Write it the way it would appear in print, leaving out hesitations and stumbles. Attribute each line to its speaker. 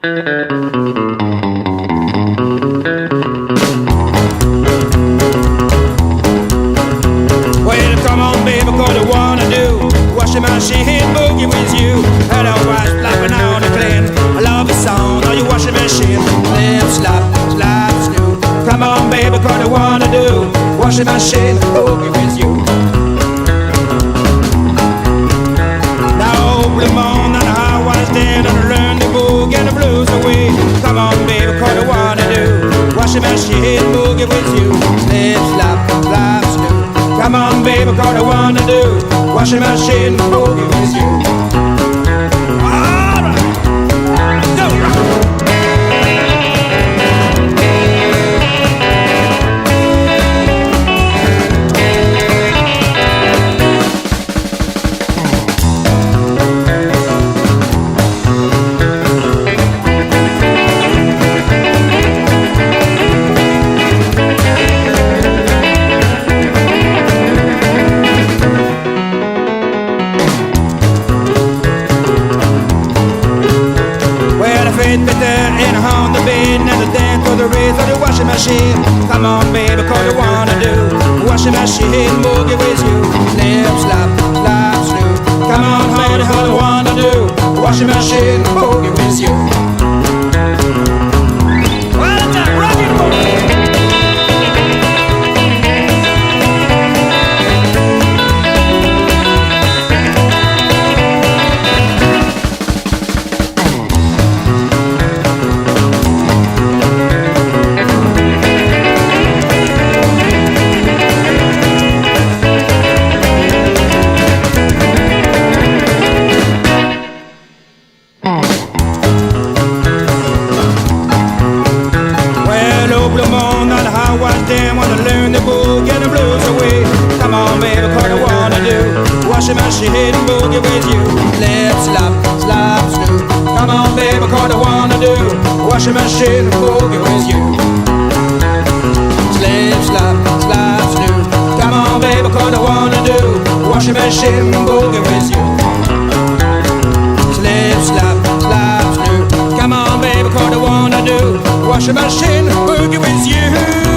Speaker 1: Well, come on, baby, cause I wanna do washing machine boogie with you. Hello, watch flapping on the clean. I love the sound of your washing machine. Slip, slap, slap, snoo. Come on, baby, cause I wanna do washing machine boogie with you. Now, blue moon and I was dead and learn the boogie and the blues away. Come on, baby, cause I wanna do washing machine boogie with you. Slip, slap, slap, snoo. Come on, baby, cause I wanna do washing machine boogie with you. All right, go! In a Honda bin and the dance for the race of the washing machine. Come on, baby, cause I wanna do washing machine boogie with you. Slip, slap, slap, slew. Come on, honey, how I wanna do washing machine boogie with you. Well, it's a rockin' boogie. Washing machine boogie with you. Slip, slap, slap, snoo. Come on, baby, cause I wanna do washing machine boogie with you. Slip, slap, slap, snoo. Come on, baby, cause I wanna do washing machine boogie with you. Slip, slap, slap, snoo. Come on, baby, cause I wanna do washing machine boogie with you.